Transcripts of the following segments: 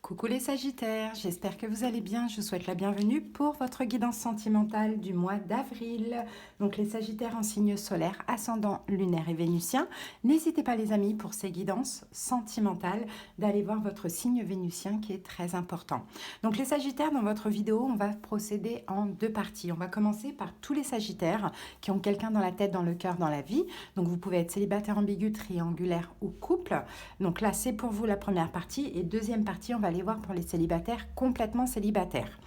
Coucou les Sagittaires, j'espère que vous allez bien. Je vous souhaite la bienvenue pour votre guidance sentimentale du mois d'avril. Donc les Sagittaires en signe solaire, ascendant lunaire et vénusien. N'hésitez pas les amis pour ces guidances sentimentales d'aller voir votre signe vénusien qui est très important. Donc les Sagittaires, dans votre vidéo, on va procéder en deux parties. On va commencer par tous les Sagittaires qui ont quelqu'un dans la tête, dans le cœur, dans la vie. Donc vous pouvez être célibataire, ambigu, triangulaire ou couple. Donc là c'est pour vous la première partie et deuxième partie on va aller voir pour les célibataires complètement célibataires.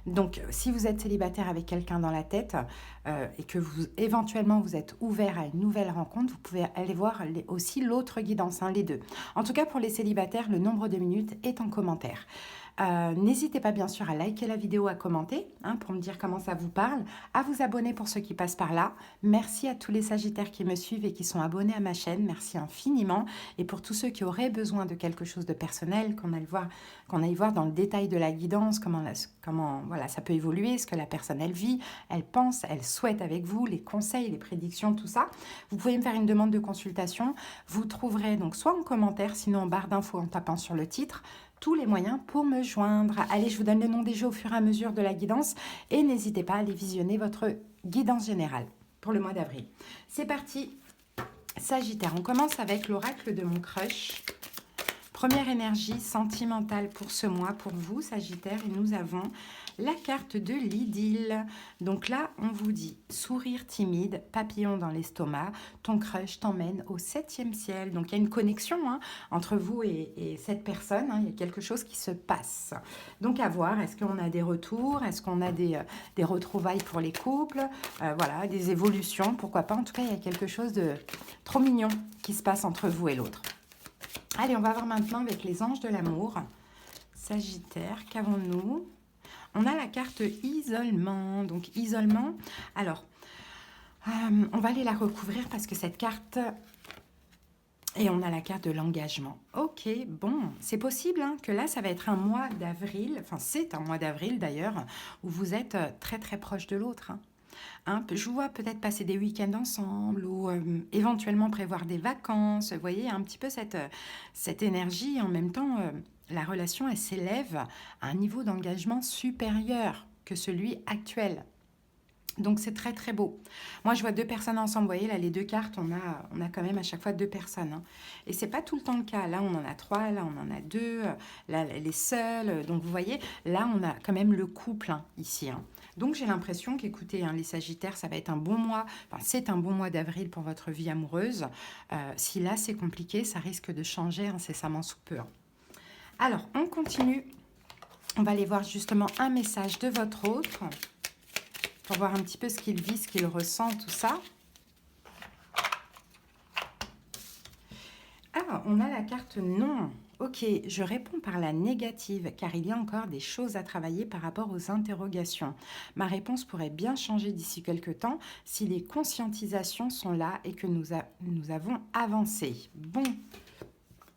Donc, si vous êtes célibataire avec quelqu'un dans la tête et que vous éventuellement vous êtes ouvert à une nouvelle rencontre, vous pouvez aller voir aussi l'autre guidance, les deux. En tout cas, pour les célibataires, le nombre de minutes est en commentaire. N'hésitez pas bien sûr à liker la vidéo, à commenter pour me dire comment ça vous parle, à vous abonner pour ceux qui passent par là. Merci à tous les Sagittaires qui me suivent et qui sont abonnés à ma chaîne, merci infiniment. Et pour tous ceux qui auraient besoin de quelque chose de personnel, qu'on aille voir dans le détail de la guidance, comment voilà, ça peut évoluer, ce que la personne elle vit, elle pense, elle souhaite avec vous, les conseils, les prédictions, tout ça. Vous pouvez me faire une demande de consultation. Vous trouverez donc soit en commentaire, sinon en barre d'infos en tapant sur le titre, tous les moyens pour me joindre. Allez, je vous donne le nom des jeux au fur et à mesure de la guidance et n'hésitez pas à aller visionner votre guidance générale pour le mois d'avril. C'est parti, Sagittaire. On commence avec l'oracle de mon crush. Première énergie sentimentale pour ce mois, pour vous, Sagittaire, et nous avons la carte de l'idylle. Donc là, on vous dit sourire timide, papillon dans l'estomac, ton crush t'emmène au 7e ciel. Donc il y a une connexion entre vous et cette personne, il y a quelque chose qui se passe. Donc à voir, est-ce qu'on a des retours, est-ce qu'on a des retrouvailles pour les couples, voilà, des évolutions, pourquoi pas. En tout cas, il y a quelque chose de trop mignon qui se passe entre vous et l'autre. Allez, on va voir maintenant avec les anges de l'amour. Sagittaire, qu'avons-nous? On a la carte isolement. Donc, isolement. Alors, on va aller la recouvrir parce que cette carte... Et on a la carte de l'engagement. Ok, bon, c'est possible que là, ça va être un mois d'avril. Enfin, c'est un mois d'avril d'ailleurs, où vous êtes très très proche de l'autre. Je vous vois peut-être passer des week-ends ensemble ou éventuellement prévoir des vacances. Vous voyez, un petit peu cette énergie. En même temps, la relation, elle s'élève à un niveau d'engagement supérieur que celui actuel. Donc, c'est très, très beau. Moi, je vois deux personnes ensemble. Vous voyez, là, les deux cartes, on a quand même à chaque fois deux personnes. Et ce n'est pas tout le temps le cas. Là, on en a trois. Là, on en a deux. Là, elle est seule. Donc, vous voyez, là, on a quand même le couple ici. Donc, j'ai l'impression qu'écoutez, les Sagittaires, ça va être un bon mois. Enfin, c'est un bon mois d'avril pour votre vie amoureuse. Si là, c'est compliqué, ça risque de changer incessamment sous peu. Alors, on continue. On va aller voir justement un message de votre autre pour voir un petit peu ce qu'il vit, ce qu'il ressent, tout ça. Ah, on a la carte non. Ok, je réponds par la négative, car il y a encore des choses à travailler par rapport aux interrogations. Ma réponse pourrait bien changer d'ici quelques temps si les conscientisations sont là et que nous avons avancé. Bon,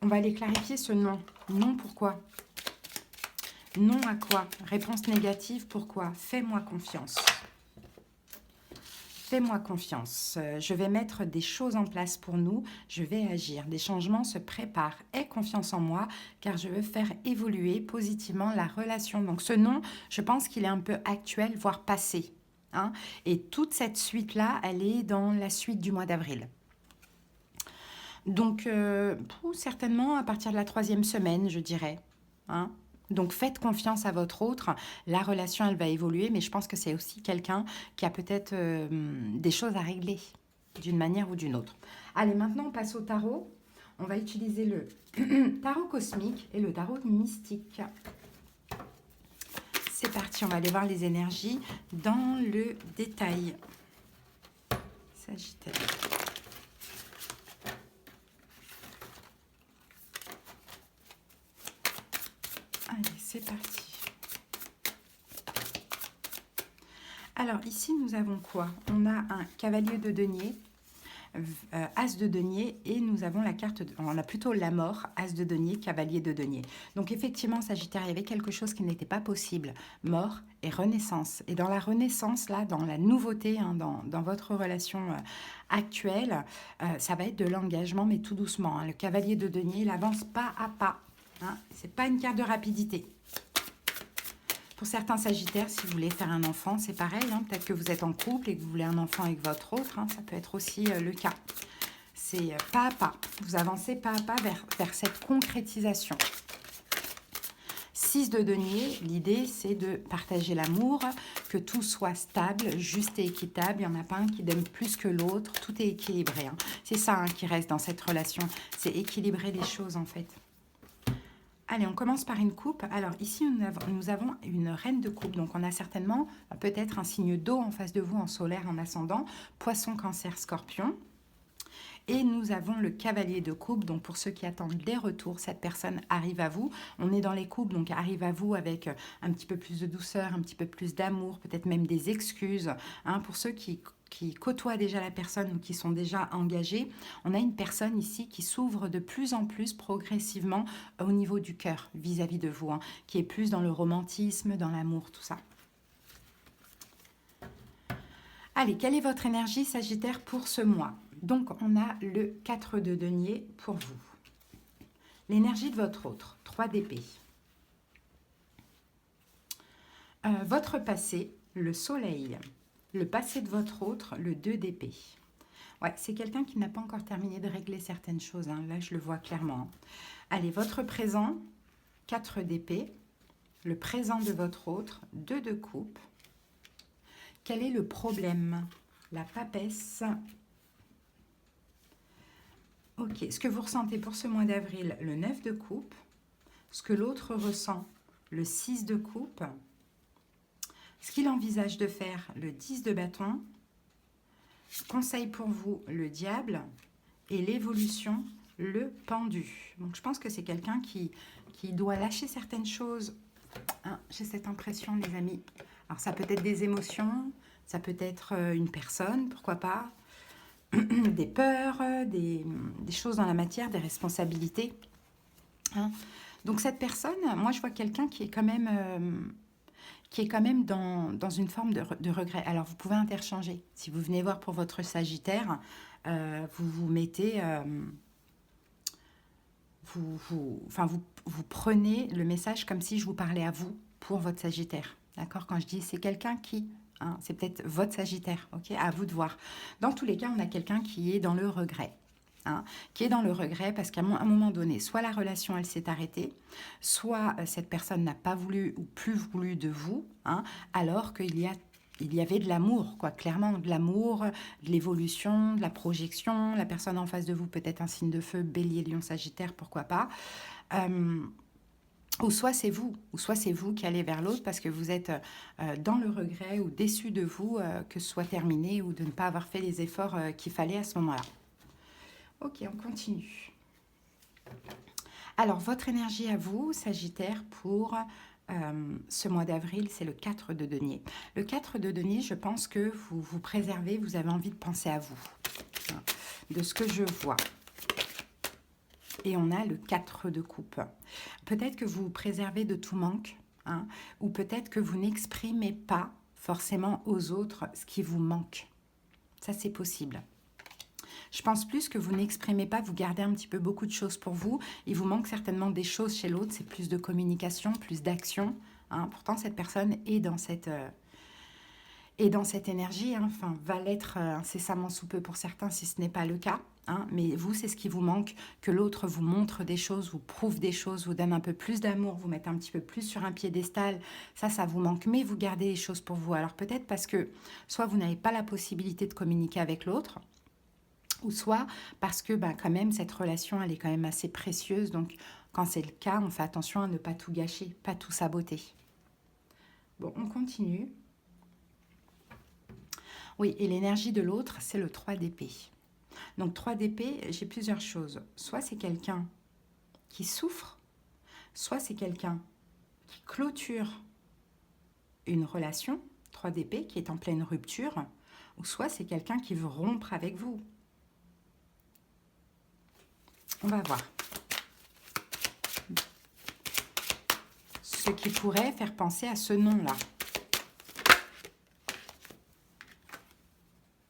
on va aller clarifier ce non. Non, pourquoi? Non à quoi? Réponse négative, pourquoi? Fais-moi confiance. Fais-moi confiance, je vais mettre des choses en place pour nous, je vais agir, des changements se préparent, aie confiance en moi car je veux faire évoluer positivement la relation. Donc ce non, je pense qu'il est un peu actuel, voire passé. Et toute cette suite-là, elle est dans la suite du mois d'avril. Donc certainement à partir de la 3e semaine, je dirais. Donc, faites confiance à votre autre. La relation, elle va évoluer, mais je pense que c'est aussi quelqu'un qui a peut-être des choses à régler d'une manière ou d'une autre. Allez, maintenant, on passe au tarot. On va utiliser le tarot cosmique et le tarot mystique. C'est parti, on va aller voir les énergies dans le détail. Sagittaire. Allez, c'est parti. Alors, ici, nous avons quoi? On a un cavalier de denier, as de denier, et nous avons la carte, on a plutôt la mort, as de denier, cavalier de denier. Donc, effectivement, Sagittaire, il y avait quelque chose qui n'était pas possible. Mort et renaissance. Et dans la renaissance, là, dans la nouveauté, dans votre relation actuelle, ça va être de l'engagement, mais tout doucement. Le cavalier de denier, il avance pas à pas. Hein. Ce n'est pas une carte de rapidité. Pour certains Sagittaires, si vous voulez faire un enfant, c'est pareil. Hein. Peut-être que vous êtes en couple et que vous voulez un enfant avec votre autre. Hein. Ça peut être aussi le cas. C'est pas à pas. Vous avancez pas à pas vers cette concrétisation. 6 de denier, l'idée c'est de partager l'amour, que tout soit stable, juste et équitable. Il n'y en a pas un qui donne plus que l'autre. Tout est équilibré. Hein. C'est ça qui reste dans cette relation. C'est équilibrer les choses en fait. Allez, on commence par une coupe. Alors ici, nous avons une reine de coupe. Donc on a certainement peut-être un signe d'eau en face de vous, en solaire, en ascendant. Poisson, cancer, scorpion. Et nous avons le cavalier de coupe. Donc pour ceux qui attendent les retours, cette personne arrive à vous. On est dans les coupes, donc arrive à vous avec un petit peu plus de douceur, un petit peu plus d'amour, peut-être même des excuses. Hein, pour ceux qui côtoient déjà la personne ou qui sont déjà engagés, on a une personne ici qui s'ouvre de plus en plus progressivement au niveau du cœur vis-à-vis de vous, hein, qui est plus dans le romantisme, dans l'amour, tout ça. Allez, quelle est votre énergie Sagittaire pour ce mois? Donc, on a le 4 de denier pour vous. L'énergie de votre autre, 3 d'épée. Votre passé, le soleil. Le passé de votre autre, le 2 d'épée. Ouais, c'est quelqu'un qui n'a pas encore terminé de régler certaines choses. Hein. Là, je le vois clairement. Allez, votre présent, 4 d'épée. Le présent de votre autre, 2 de coupe. Quel est le problème? La papesse. Ok, ce que vous ressentez pour ce mois d'avril, le 9 de coupe. Ce que l'autre ressent, le 6 de coupe. Ce qu'il envisage de faire, le 10 de bâton. Conseil pour vous, le diable. Et l'évolution, le pendu. Donc je pense que c'est quelqu'un qui doit lâcher certaines choses. Hein, j'ai cette impression, les amis. Alors ça peut être des émotions, ça peut être une personne, pourquoi pas. Des peurs, des choses dans la matière, des responsabilités. Hein. Donc cette personne, moi je vois quelqu'un qui est quand même dans une forme de regret. Alors vous pouvez interchanger. Si vous venez voir pour votre Sagittaire, vous vous mettez... vous prenez le message comme si je vous parlais à vous pour votre Sagittaire. D'accord? Quand je dis c'est quelqu'un qui... Hein, c'est peut-être votre Sagittaire, ok? À vous de voir. Dans tous les cas, on a quelqu'un qui est dans le regret. Hein, qui est dans le regret parce qu'à un moment donné, soit la relation, elle s'est arrêtée, soit cette personne n'a pas voulu ou plus voulu de vous, hein, alors qu'il y avait de l'amour, quoi, clairement, de l'amour, de l'évolution, de la projection. La personne en face de vous, peut-être un signe de feu, bélier, lion, sagittaire, pourquoi pas. Ou soit c'est vous qui allez vers l'autre parce que vous êtes dans le regret ou déçu de vous que ce soit terminé ou de ne pas avoir fait les efforts qu'il fallait à ce moment-là. Ok, on continue. Alors, votre énergie à vous, Sagittaire, pour ce mois d'avril, c'est le 4 de denier. Le 4 de denier, je pense que vous vous préservez, vous avez envie de penser à vous, hein, de ce que je vois. Et on a le 4 de coupe. Peut-être que vous vous préservez de tout manque, hein, ou peut-être que vous n'exprimez pas forcément aux autres ce qui vous manque. Ça, c'est possible. Je pense plus que vous n'exprimez pas, vous gardez un petit peu beaucoup de choses pour vous. Il vous manque certainement des choses chez l'autre, c'est plus de communication, plus d'action. Hein. Pourtant, cette personne est dans cette énergie, hein. Enfin, va l'être incessamment sous peu pour certains si ce n'est pas le cas. Hein. Mais vous, c'est ce qui vous manque, que l'autre vous montre des choses, vous prouve des choses, vous donne un peu plus d'amour, vous mette un petit peu plus sur un piédestal. Ça vous manque, mais vous gardez les choses pour vous. Alors peut-être parce que soit vous n'avez pas la possibilité de communiquer avec l'autre, ou soit parce que quand même cette relation elle est quand même assez précieuse, donc quand c'est le cas on fait attention à ne pas tout gâcher, pas tout saboter. Bon, on continue. Oui, et l'énergie de l'autre c'est le 3 d'épée. Donc 3 d'épée, j'ai plusieurs choses. Soit c'est quelqu'un qui souffre, soit c'est quelqu'un qui clôture une relation, 3 d'épée, qui est en pleine rupture, ou soit c'est quelqu'un qui veut rompre avec vous. On va voir. Ce qui pourrait faire penser à ce nom-là.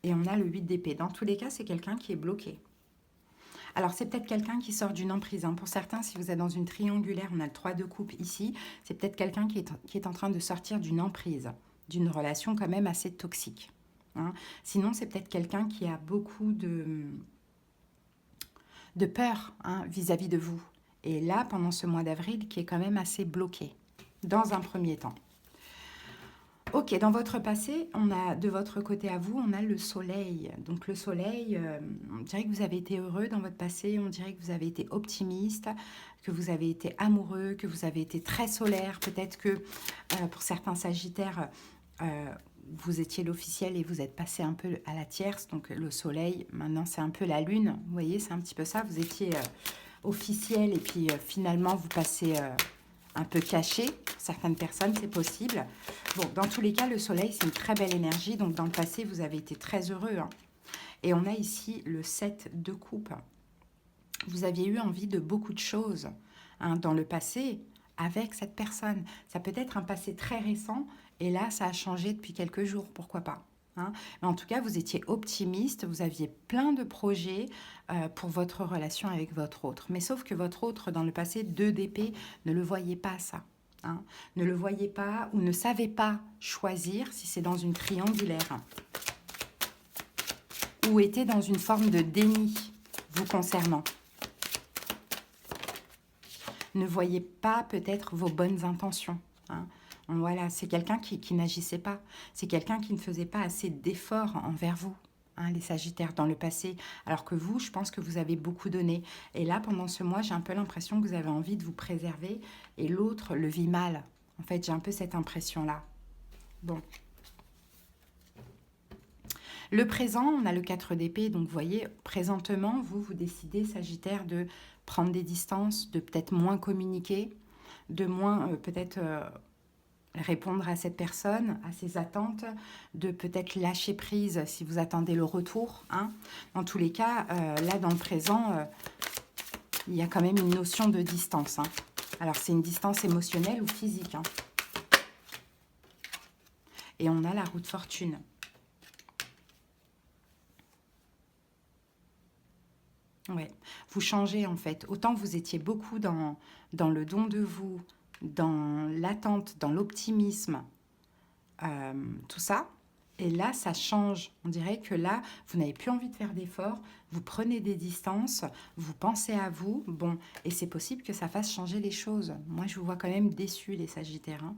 Et on a le 8 d'épée. Dans tous les cas, c'est quelqu'un qui est bloqué. Alors, c'est peut-être quelqu'un qui sort d'une emprise, hein. Pour certains, si vous êtes dans une triangulaire, on a le 3 de coupe ici, c'est peut-être quelqu'un qui est en train de sortir d'une emprise, d'une relation quand même assez toxique, hein. Sinon, c'est peut-être quelqu'un qui a beaucoup de peur, hein, vis-à-vis de vous. Et là, pendant ce mois d'avril, qui est quand même assez bloqué, dans un premier temps. Ok, dans votre passé, on a de votre côté à vous, on a le soleil. Donc le soleil, on dirait que vous avez été heureux dans votre passé, on dirait que vous avez été optimiste, que vous avez été amoureux, que vous avez été très solaire. Peut-être que pour certains sagittaires, vous étiez l'officiel et vous êtes passé un peu à la tierce. Donc le soleil, maintenant c'est un peu la lune. Vous voyez, c'est un petit peu ça. Vous étiez officiel et puis finalement vous passez... un peu caché, pour certaines personnes, c'est possible. Bon, dans tous les cas, le soleil, c'est une très belle énergie. Donc, dans le passé, vous avez été très heureux, hein. Et on a ici le 7 de coupe. Vous aviez eu envie de beaucoup de choses, hein, dans le passé avec cette personne. Ça peut être un passé très récent. Et là, ça a changé depuis quelques jours. Pourquoi pas, hein. Mais en tout cas, vous étiez optimiste. Vous aviez plein de projets pour votre relation avec votre autre. Mais sauf que votre autre, dans le passé, 2 d'épée, ne le voyait pas ça, hein. Ne le voyait pas ou ne savait pas choisir si c'est dans une triangulaire. Ou était dans une forme de déni vous concernant. Ne voyait pas peut-être vos bonnes intentions, hein. Voilà, c'est quelqu'un qui n'agissait pas. C'est quelqu'un qui ne faisait pas assez d'efforts envers vous, hein, les Sagittaires, dans le passé. Alors que vous, je pense que vous avez beaucoup donné. Et là, pendant ce mois, j'ai un peu l'impression que vous avez envie de vous préserver. Et l'autre le vit mal. En fait, j'ai un peu cette impression-là. Bon. Le présent, on a le 4 d'épée. Donc, vous voyez, présentement, vous décidez, Sagittaire, de prendre des distances, de peut-être moins communiquer, de moins peut-être... répondre à cette personne, à ses attentes, de peut-être lâcher prise si vous attendez le retour, hein. Dans tous les cas, là, dans le présent, il y a quand même une notion de distance, hein. Alors, c'est une distance émotionnelle ou physique, hein. Et on a la roue de fortune. Ouais, vous changez en fait. Autant vous étiez beaucoup dans le don de vous, dans l'attente, dans l'optimisme, tout ça. Et là, ça change. On dirait que là, vous n'avez plus envie de faire d'efforts, vous prenez des distances, vous pensez à vous. Bon, et c'est possible que ça fasse changer les choses. Moi, je vous vois quand même déçus, les Sagittaires, hein.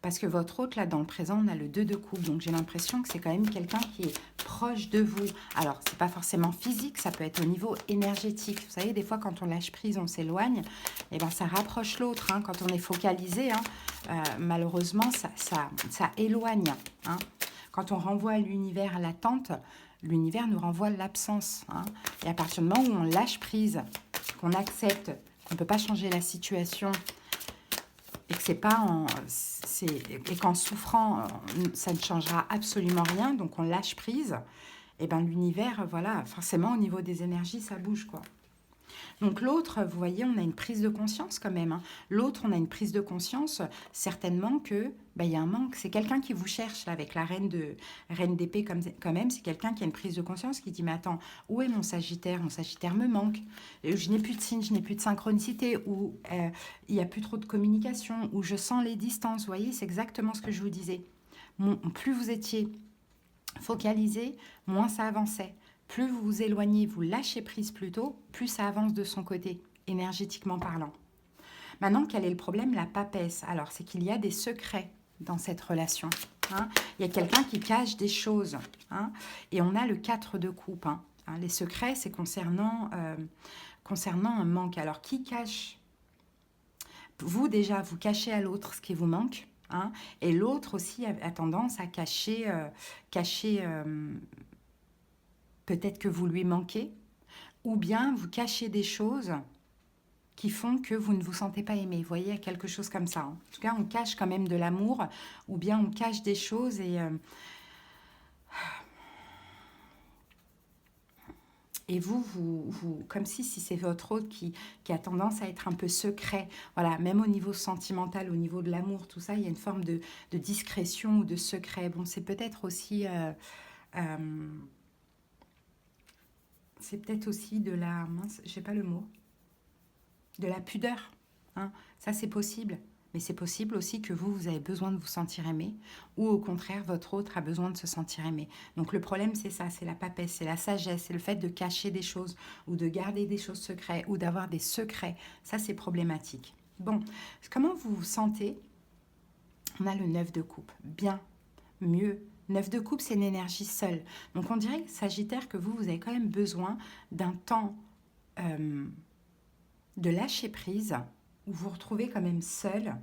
Parce que votre hôte, là, dans le présent, on a le 2 de coupe. Donc, j'ai l'impression que c'est quand même quelqu'un qui est proche de vous. Alors, c'est pas forcément physique, ça peut être au niveau énergétique. Vous savez, des fois, quand on lâche prise, on s'éloigne. Et ben, ça rapproche l'autre, hein. Quand on est focalisé, hein, malheureusement, ça éloigne, hein. Quand on renvoie à l'univers l'attente, l'univers nous renvoie l'absence, hein. Et à partir du moment où on lâche prise, qu'on accepte qu'on ne peut pas changer la situation, et que c'est pas et qu'en souffrant, ça ne changera absolument rien, donc on lâche prise, et ben l'univers, voilà, forcément au niveau des énergies, ça bouge, quoi. Donc l'autre, vous voyez, on a une prise de conscience quand même, hein. L'autre, on a une prise de conscience, certainement que il y a un manque. C'est quelqu'un qui vous cherche, là, avec la reine d'épée, quand même. C'est quelqu'un qui a une prise de conscience, qui dit, mais attends, où est mon Sagittaire? Mon Sagittaire me manque. Je n'ai plus de signe, je n'ai plus de synchronicité, ou il n'y a plus trop de communication, ou je sens les distances. Vous voyez, c'est exactement ce que je vous disais. Plus vous étiez focalisé, moins ça avançait. Plus vous vous éloignez, vous lâchez prise plus tôt, plus ça avance de son côté, énergétiquement parlant. Maintenant, quel est le problème? La papesse. Alors, c'est qu'il y a des secrets dans cette relation, hein. Il y a quelqu'un qui cache des choses, hein. Et on a le 4 de coupe, hein. Les secrets, c'est concernant un manque. Alors, qui cache? Vous, déjà, vous cachez à l'autre ce qui vous manque, hein. Et l'autre aussi a tendance à cacher peut-être que vous lui manquez, ou bien vous cachez des choses qui font que vous ne vous sentez pas aimé. Vous voyez, il y a quelque chose comme ça, hein. En tout cas, on cache quand même de l'amour, ou bien on cache des choses et vous, comme si c'est votre autre qui a tendance à être un peu secret. Voilà, même au niveau sentimental, au niveau de l'amour, tout ça, il y a une forme de discrétion ou de secret. Bon, c'est peut-être aussi... c'est peut-être aussi de la... mince, je sais pas le mot. De la pudeur. Hein. Ça, c'est possible. Mais c'est possible aussi que vous avez besoin de vous sentir aimé, ou au contraire, votre autre a besoin de se sentir aimé. Donc le problème, c'est ça, c'est la papesse, c'est la sagesse, c'est le fait de cacher des choses, ou de garder des choses secrètes, ou d'avoir des secrets. Ça, c'est problématique. Bon, comment vous vous sentez? On a le 9 de coupe. Bien, mieux. 9 de coupe, c'est une énergie seule. Donc on dirait, Sagittaire, que vous avez quand même besoin d'un temps de lâcher prise, où vous vous retrouvez quand même seul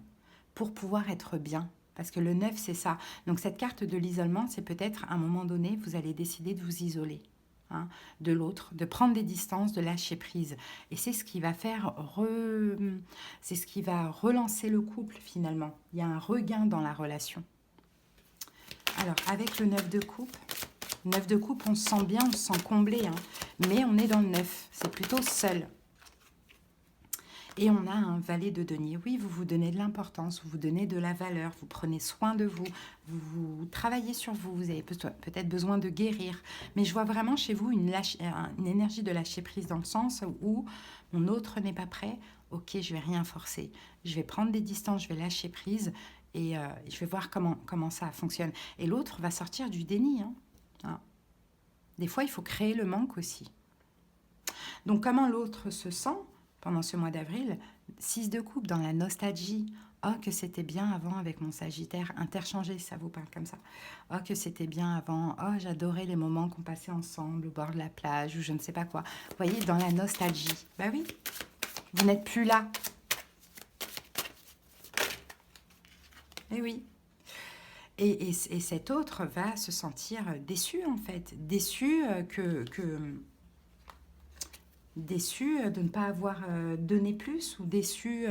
pour pouvoir être bien. Parce que le 9, c'est ça. Donc cette carte de l'isolement, c'est peut-être à un moment donné, vous allez décider de vous isoler de l'autre, de prendre des distances, de lâcher prise. Et c'est ce qui va faire, c'est ce qui va relancer le couple finalement. Il y a un regain dans la relation. Alors, avec le 9 de coupe, on se sent bien, on se sent comblé, mais on est dans le 9, c'est plutôt seul. Et on a un valet de denier. Oui, vous vous donnez de l'importance, vous vous donnez de la valeur, vous prenez soin de vous, vous travaillez sur vous, vous avez peut-être besoin de guérir. Mais je vois vraiment chez vous une énergie de lâcher prise dans le sens où mon autre n'est pas prêt. Ok, je vais rien forcer. Je vais prendre des distances, je vais lâcher prise et je vais voir comment ça fonctionne. Et l'autre va sortir du déni. Des fois, il faut créer le manque aussi. Donc, comment l'autre se sent pendant ce mois d'avril? 6 de coupe dans la nostalgie. Oh, que c'était bien avant avec mon Sagittaire. Interchangé, ça vous parle comme ça. Oh, que c'était bien avant. Oh, j'adorais les moments qu'on passait ensemble au bord de la plage ou je ne sais pas quoi. Vous voyez, dans la nostalgie. Bah oui, vous n'êtes plus là. Eh oui. Et cet autre va se sentir déçu, en fait. Déçu déçu de ne pas avoir donné plus ou déçu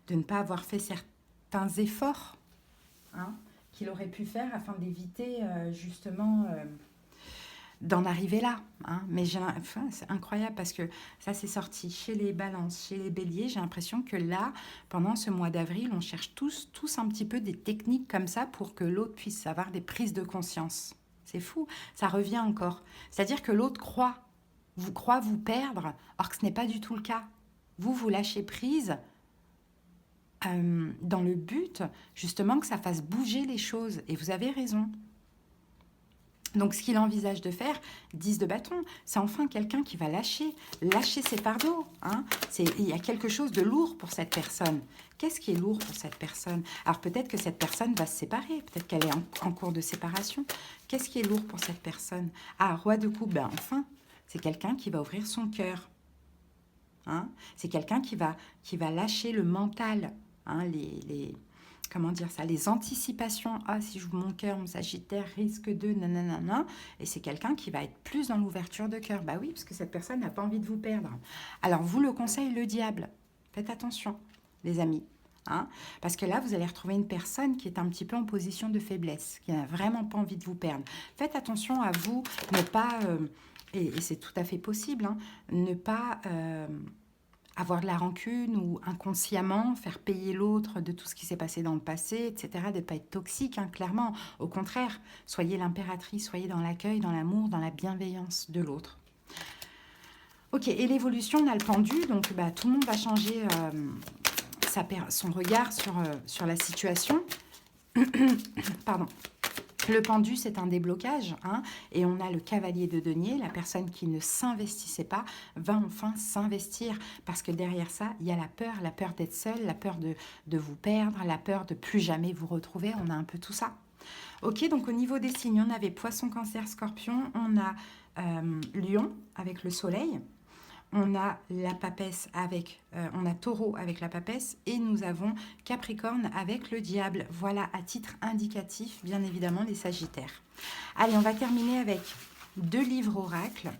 de ne pas avoir fait certains efforts qu'il aurait pu faire afin d'éviter justement d'en arriver là. Mais c'est incroyable parce que ça c'est sorti chez les balances, chez les béliers. J'ai l'impression que là, pendant ce mois d'avril, on cherche tous un petit peu des techniques comme ça pour que l'autre puisse avoir des prises de conscience. C'est fou, ça revient encore. C'est-à-dire que l'autre croit vous perdre, or que ce n'est pas du tout le cas. Vous lâchez prise dans le but, justement, que ça fasse bouger les choses. Et vous avez raison. Donc, ce qu'il envisage de faire, 10 de bâton, c'est enfin quelqu'un qui va lâcher ses fardeaux. Il y a quelque chose de lourd pour cette personne. Qu'est-ce qui est lourd pour cette personne? Alors, peut-être que cette personne va se séparer. Peut-être qu'elle est en cours de séparation. Qu'est-ce qui est lourd pour cette personne? Ah, roi de coupe, ben enfin, c'est quelqu'un qui va ouvrir son cœur. C'est quelqu'un qui va lâcher le mental, comment dire ça, les anticipations. Ah, si j'ouvre mon cœur, mon Sagittaire risque de nanana. Et c'est quelqu'un qui va être plus dans l'ouverture de cœur. Bah oui, parce que cette personne n'a pas envie de vous perdre. Alors, vous le conseille le diable. Faites attention, les amis. Parce que là, vous allez retrouver une personne qui est un petit peu en position de faiblesse, qui n'a vraiment pas envie de vous perdre. Faites attention à vous, ne pas... et c'est tout à fait possible, ne pas avoir de la rancune ou inconsciemment faire payer l'autre de tout ce qui s'est passé dans le passé, etc. De ne pas être toxique, clairement. Au contraire, soyez l'impératrice, soyez dans l'accueil, dans l'amour, dans la bienveillance de l'autre. Ok, et l'évolution, on a le pendu, donc tout le monde va changer son regard sur la situation. Pardon. Le pendu, c'est un déblocage, et on a le cavalier de denier, la personne qui ne s'investissait pas va enfin s'investir, parce que derrière ça, il y a la peur d'être seul, la peur de vous perdre, la peur de plus jamais vous retrouver, on a un peu tout ça. Ok, donc au niveau des signes, on avait Poisson, Cancer, Scorpion, on a Lion avec le soleil, on a la papesse on a Taureau avec la papesse et nous avons Capricorne avec le diable. Voilà, à titre indicatif, bien évidemment, les Sagittaires. Allez, on va terminer avec 2 livres oracles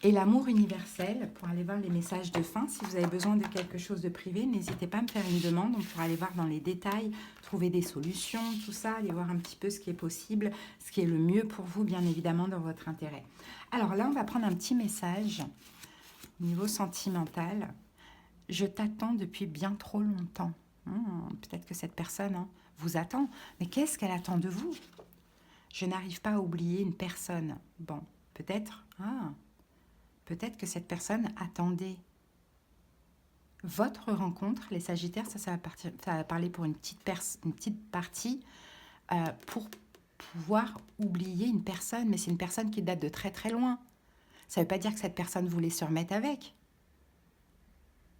et l'amour universel pour aller voir les messages de fin. Si vous avez besoin de quelque chose de privé, n'hésitez pas à me faire une demande. On pourra aller voir dans les détails, trouver des solutions, tout ça, aller voir un petit peu ce qui est possible, ce qui est le mieux pour vous, bien évidemment, dans votre intérêt. Alors là, on va prendre un petit message au niveau sentimental. Je t'attends depuis bien trop longtemps. Peut-être que cette personne vous attend. Mais qu'est-ce qu'elle attend de vous? Je n'arrive pas à oublier une personne. Bon, peut-être, Ah, peut-être que cette personne attendait votre rencontre. Les Sagittaires, ça va parler pour une petite partie pour pouvoir oublier une personne. Mais c'est une personne qui date de très très loin. Ça ne veut pas dire que cette personne voulait se remettre avec.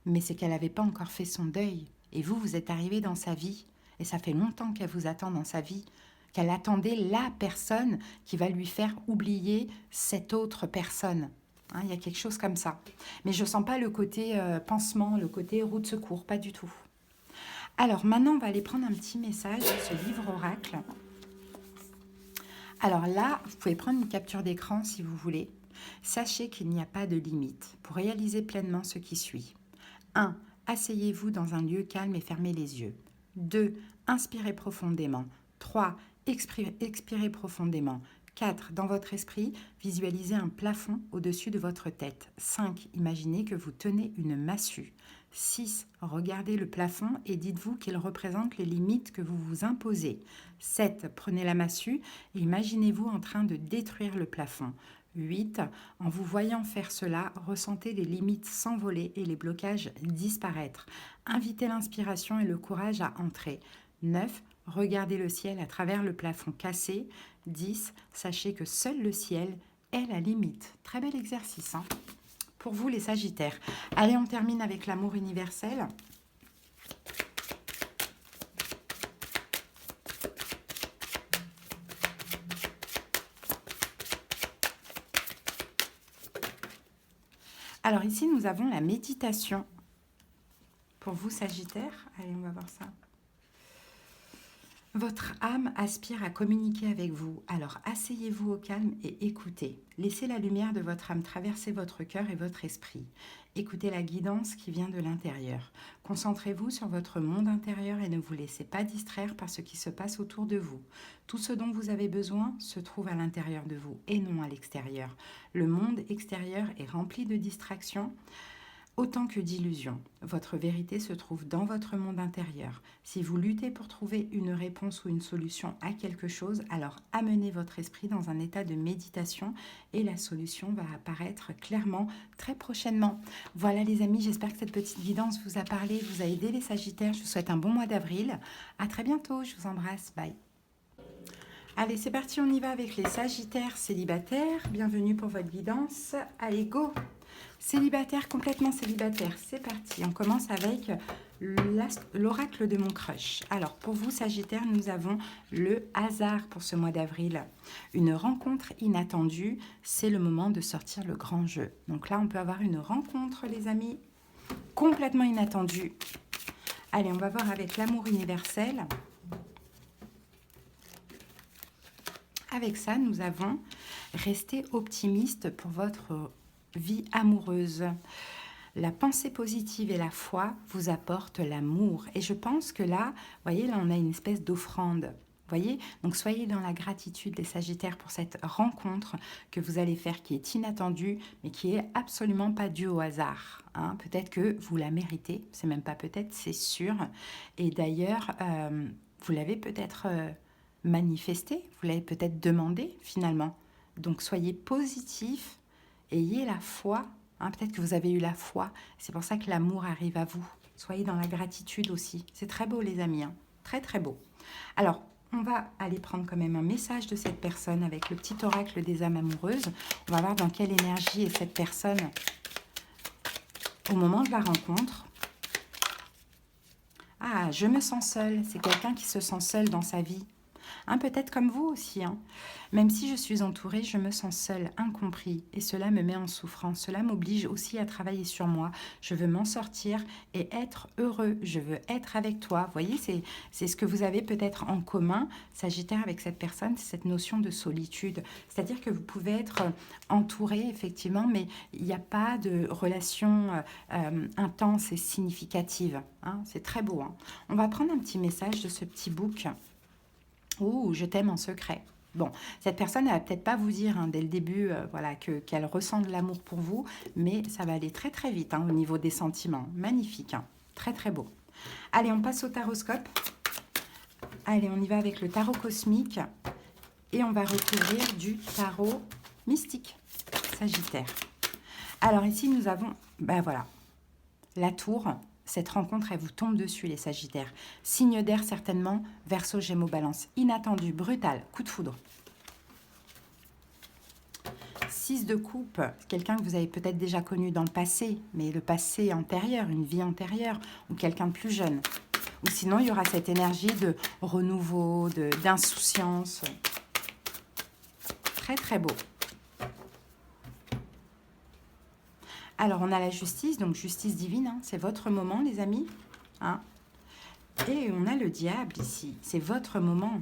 Mais c'est qu'elle n'avait pas encore fait son deuil. Et vous, vous êtes arrivé dans sa vie. Et ça fait longtemps qu'elle vous attend dans sa vie. Qu'elle attendait la personne qui va lui faire oublier cette autre personne. Hein, il y a quelque chose comme ça. Mais je ne sens pas le côté pansement, le côté roue de secours, pas du tout. Alors maintenant, on va aller prendre un petit message de ce livre oracle. Alors là, vous pouvez prendre une capture d'écran si vous voulez. Sachez qu'il n'y a pas de limite pour réaliser pleinement ce qui suit. 1. Asseyez-vous dans un lieu calme et fermez les yeux. 2. Inspirez profondément. 3. Expirez profondément. 4. Dans votre esprit, visualisez un plafond au-dessus de votre tête. 5. Imaginez que vous tenez une massue. 6. Regardez le plafond et dites-vous qu'il représente les limites que vous vous imposez. 7. Prenez la massue et imaginez-vous en train de détruire le plafond. 8. En vous voyant faire cela, ressentez les limites s'envoler et les blocages disparaître. Invitez l'inspiration et le courage à entrer. 9. Regardez le ciel à travers le plafond cassé. 10. Sachez que seul le ciel est la limite. Très bel exercice hein, pour vous les Sagittaires. Allez, on termine avec l'amour universel. Alors ici, nous avons la méditation. Pour vous, Sagittaire, allez, on va voir ça. Votre âme aspire à communiquer avec vous, alors asseyez-vous au calme et écoutez. Laissez la lumière de votre âme traverser votre cœur et votre esprit. Écoutez la guidance qui vient de l'intérieur. Concentrez-vous sur votre monde intérieur et ne vous laissez pas distraire par ce qui se passe autour de vous. Tout ce dont vous avez besoin se trouve à l'intérieur de vous et non à l'extérieur. Le monde extérieur est rempli de distractions, autant que d'illusions. Votre vérité se trouve dans votre monde intérieur. Si vous luttez pour trouver une réponse ou une solution à quelque chose, alors amenez votre esprit dans un état de méditation et la solution va apparaître clairement très prochainement. Voilà les amis, j'espère que cette petite guidance vous a parlé, vous a aidé les Sagittaires. Je vous souhaite un bon mois d'avril. À très bientôt, je vous embrasse. Bye. Allez, c'est parti, on y va avec les Sagittaires célibataires. Bienvenue pour votre guidance. Allez, go! Célibataire, complètement célibataire, c'est parti. On commence avec l'oracle de mon crush. Alors, pour vous, Sagittaire, nous avons le hasard pour ce mois d'avril. Une rencontre inattendue, c'est le moment de sortir le grand jeu. Donc là, on peut avoir une rencontre, les amis, complètement inattendue. Allez, on va voir avec l'amour universel. Avec ça, nous avons resté optimiste pour votre vie amoureuse. La pensée positive et la foi vous apportent l'amour. Et je pense que là, vous voyez, là, on a une espèce d'offrande. Voyez, donc soyez dans la gratitude des Sagittaires pour cette rencontre que vous allez faire qui est inattendue, mais qui est absolument pas due au hasard. Hein. Peut-être que vous la méritez, c'est même pas peut-être, c'est sûr. Et d'ailleurs, vous l'avez peut-être manifesté, vous l'avez peut-être demandé finalement. Donc soyez positif. Ayez la foi, hein, peut-être que vous avez eu la foi, c'est pour ça que l'amour arrive à vous. Soyez dans la gratitude aussi. C'est très beau les amis, hein, très très beau. Alors, on va aller prendre quand même un message de cette personne avec le petit oracle des âmes amoureuses. On va voir dans quelle énergie est cette personne au moment de la rencontre. Ah, je me sens seule, c'est quelqu'un qui se sent seul dans sa vie. Hein, peut-être comme vous aussi. Hein. Même si je suis entourée, je me sens seule, incompris. Et cela me met en souffrance. Cela m'oblige aussi à travailler sur moi. Je veux m'en sortir et être heureux. Je veux être avec toi. Vous voyez, c'est ce que vous avez peut-être en commun, Sagittaire, avec cette personne, c'est cette notion de solitude. C'est-à-dire que vous pouvez être entouré, effectivement, mais il n'y a pas de relation intense et significative. Hein. C'est très beau. Hein. On va prendre un petit message de ce petit book. Ouh, je t'aime en secret. Bon, cette personne, elle va peut-être pas vous dire hein, dès le début voilà, qu'elle ressent de l'amour pour vous, mais ça va aller très très vite hein, au niveau des sentiments. Magnifique, hein, très très beau. Allez, on passe au taroscope. Allez, on y va avec le tarot cosmique et on va recouvrir du tarot mystique. Sagittaire. Alors ici, nous avons, ben voilà, la tour. Cette rencontre, elle vous tombe dessus, les Sagittaires. Signe d'air, certainement. Verseau, Gémeaux, Balance. Inattendu, brutal, coup de foudre. 6 de coupe, quelqu'un que vous avez peut-être déjà connu dans le passé, mais le passé antérieur, une vie antérieure, ou quelqu'un de plus jeune. Ou sinon, il y aura cette énergie de renouveau, d'insouciance. Très, très beau. Alors, on a la justice, donc justice divine, hein, c'est votre moment, les amis. Hein. Et on a le diable ici, c'est votre moment.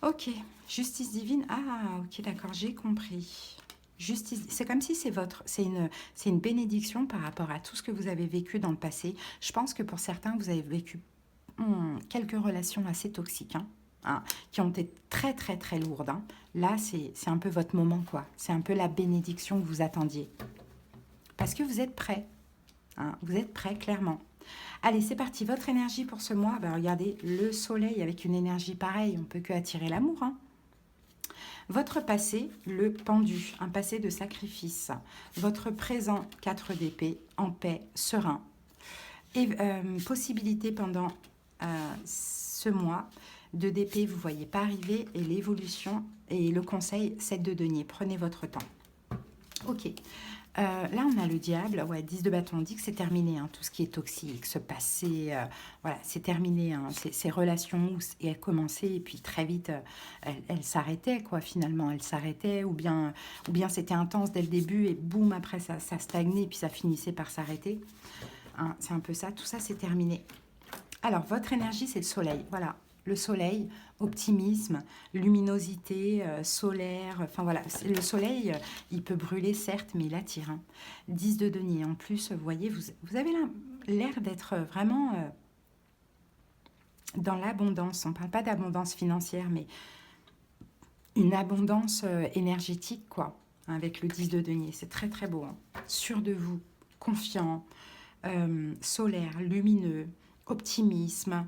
Ok, justice divine. Ah, ok, d'accord, j'ai compris. Justice, c'est comme si c'est une bénédiction par rapport à tout ce que vous avez vécu dans le passé. Je pense que pour certains, vous avez vécu quelques relations assez toxiques, qui ont été très, très, très lourdes. Hein. Là, c'est un peu votre moment, quoi. C'est un peu la bénédiction que vous attendiez. Parce que vous êtes prêts. Hein, vous êtes prêts, clairement. Allez, c'est parti. Votre énergie pour ce mois, ben, regardez, le soleil avec une énergie pareille, on ne peut que attirer l'amour. Hein. Votre passé, le pendu, un passé de sacrifice. Votre présent, 4 d'épée, en paix, serein. Et possibilité pendant ce mois, 2 d'épée, vous ne voyez pas arriver, et l'évolution, et le conseil, 7 de denier. Prenez votre temps. Ok. Là, on a le diable, ouais, 10 de bâton, on dit que c'est terminé, hein, tout ce qui est toxique, ce passé, voilà, c'est terminé, hein, ces relations où elles commençaient et puis très vite, elles s'arrêtaient, quoi, finalement, elles s'arrêtaient, ou bien c'était intense dès le début et boum, après ça stagnait et puis ça finissait par s'arrêter. Hein, c'est un peu ça, tout ça, c'est terminé. Alors, votre énergie, c'est le soleil, voilà. Le soleil, optimisme, luminosité, solaire, enfin voilà, le soleil, il peut brûler certes, mais il attire. Hein. 10 de denier, en plus, vous voyez, vous avez l'air d'être vraiment dans l'abondance. On ne parle pas d'abondance financière, mais une abondance énergétique, quoi, avec le 10 de denier. C'est très très beau. Hein. Sûr de vous, confiant, solaire, lumineux, optimisme,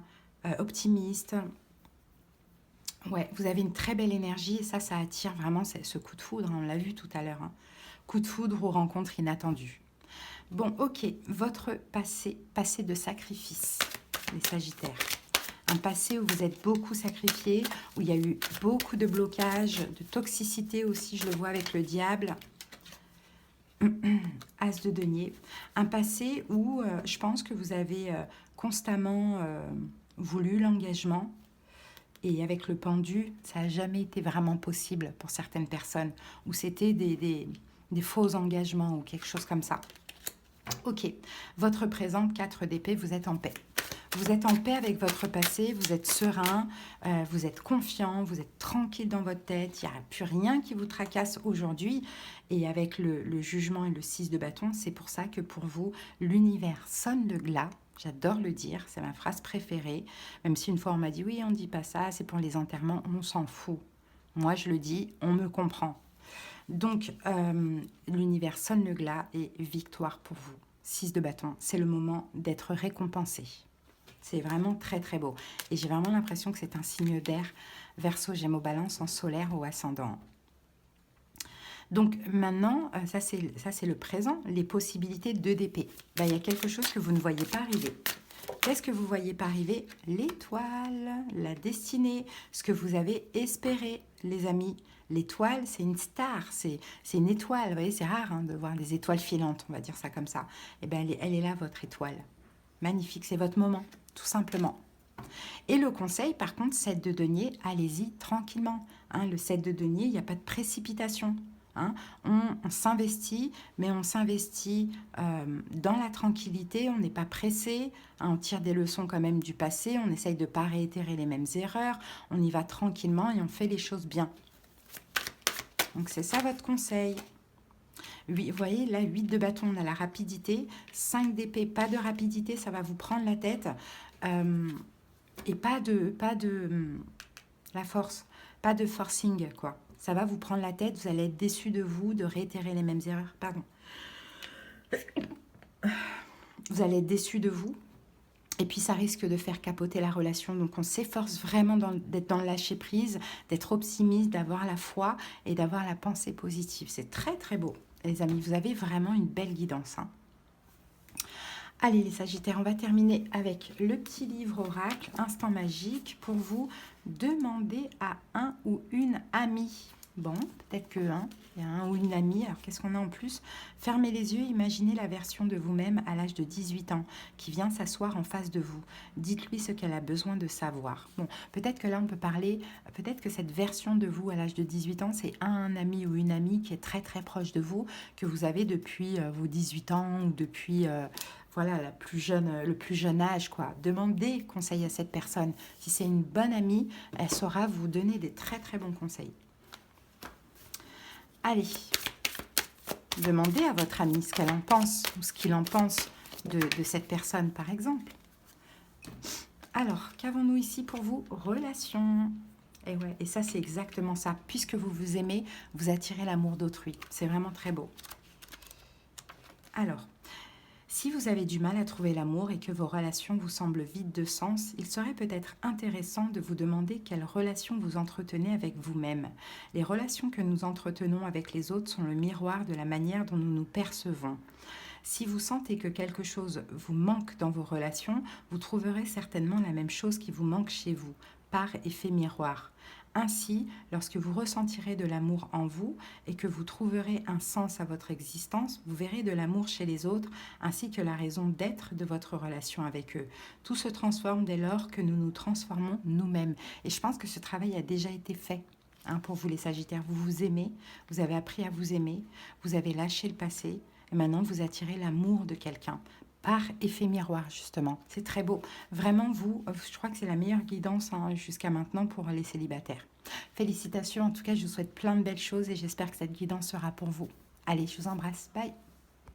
optimiste. Ouais, vous avez une très belle énergie et ça attire vraiment ce coup de foudre, on l'a vu tout à l'heure. Hein. Coup de foudre ou rencontre inattendue. Bon, ok, votre passé de sacrifice, les Sagittaires. Un passé où vous êtes beaucoup sacrifié, où il y a eu beaucoup de blocages, de toxicité aussi, je le vois avec le diable. As de denier. Un passé où je pense que vous avez constamment voulu l'engagement. Et avec le pendu, ça n'a jamais été vraiment possible pour certaines personnes. Ou c'était des faux engagements ou quelque chose comme ça. Ok. Votre présent, 4 d'épée, vous êtes en paix. Vous êtes en paix avec votre passé, vous êtes serein, vous êtes confiant, vous êtes tranquille dans votre tête. Il n'y a plus rien qui vous tracasse aujourd'hui. Et avec le jugement et le 6 de bâton, c'est pour ça que pour vous, l'univers sonne le glas. J'adore le dire, c'est ma phrase préférée. Même si une fois on m'a dit, oui, on ne dit pas ça, c'est pour les enterrements, on s'en fout. Moi, je le dis, on me comprend. Donc, l'univers sonne le glas et victoire pour vous. 6 de bâton, c'est le moment d'être récompensé. C'est vraiment très, très beau. Et j'ai vraiment l'impression que c'est un signe d'air, Verseau, Gémeaux, Balance, en solaire ou ascendant. Donc maintenant, ça c'est le présent, les possibilités de d'épée. Ben, il y a quelque chose que vous ne voyez pas arriver. Qu'est-ce que vous ne voyez pas arriver? L'étoile, la destinée, ce que vous avez espéré, les amis. L'étoile, c'est une star, c'est une étoile. Vous voyez, c'est rare de voir des étoiles filantes, on va dire ça comme ça. Eh bien, elle est là, votre étoile. Magnifique, c'est votre moment, tout simplement. Et le conseil, par contre, 7 de denier, allez-y tranquillement. Hein, le 7 de denier, il n'y a pas de précipitation. Hein. On s'investit, mais on s'investit dans la tranquillité, on n'est pas pressé, hein, on tire des leçons quand même du passé, on essaye de ne pas réitérer les mêmes erreurs, on y va tranquillement et on fait les choses bien. Donc c'est ça votre conseil. Oui, vous voyez, là, 8 de bâton, on a la rapidité, 5 d'épée, pas de rapidité, ça va vous prendre la tête, et pas de la force, pas de forcing, quoi. Ça va vous prendre la tête, vous allez être déçu de vous, de réitérer les mêmes erreurs. Pardon. Vous allez être déçu de vous. Et puis, ça risque de faire capoter la relation. Donc, on s'efforce vraiment d'être dans le lâcher-prise, d'être optimiste, d'avoir la foi et d'avoir la pensée positive. C'est très, très beau, les amis. Vous avez vraiment une belle guidance, hein. Allez, les Sagittaires, on va terminer avec le petit livre oracle, instant magique, pour vous demander à un ou une amie. Bon, peut-être que il y a un ou une amie. Alors, qu'est-ce qu'on a en plus? Fermez les yeux, imaginez la version de vous-même à l'âge de 18 ans qui vient s'asseoir en face de vous. Dites-lui ce qu'elle a besoin de savoir. Bon, peut-être que là, on peut parler, peut-être que cette version de vous à l'âge de 18 ans, c'est un ami ou une amie qui est très, très proche de vous, que vous avez depuis vos 18 ans ou depuis... voilà, le plus jeune âge, quoi. Demandez conseil à cette personne. Si c'est une bonne amie, elle saura vous donner des très très bons conseils. Allez, demandez à votre ami ce qu'elle en pense ou ce qu'il en pense de cette personne, par exemple. Alors, qu'avons-nous ici pour vous? Relation. Et ouais, et ça, c'est exactement ça. Puisque vous vous aimez, vous attirez l'amour d'autrui. C'est vraiment très beau. Alors, si vous avez du mal à trouver l'amour et que vos relations vous semblent vides de sens, il serait peut-être intéressant de vous demander quelles relations vous entretenez avec vous-même. Les relations que nous entretenons avec les autres sont le miroir de la manière dont nous nous percevons. Si vous sentez que quelque chose vous manque dans vos relations, vous trouverez certainement la même chose qui vous manque chez vous, par effet miroir. Ainsi, lorsque vous ressentirez de l'amour en vous et que vous trouverez un sens à votre existence, vous verrez de l'amour chez les autres ainsi que la raison d'être de votre relation avec eux. Tout se transforme dès lors que nous nous transformons nous-mêmes. Et je pense que ce travail a déjà été fait. Pour vous les Sagittaires, vous vous aimez, vous avez appris à vous aimer, vous avez lâché le passé et maintenant vous attirez l'amour de quelqu'un. Par effet miroir, justement. C'est très beau. Vraiment, vous, je crois que c'est la meilleure guidance jusqu'à maintenant pour les célibataires. Félicitations. En tout cas, je vous souhaite plein de belles choses et j'espère que cette guidance sera pour vous. Allez, je vous embrasse. Bye.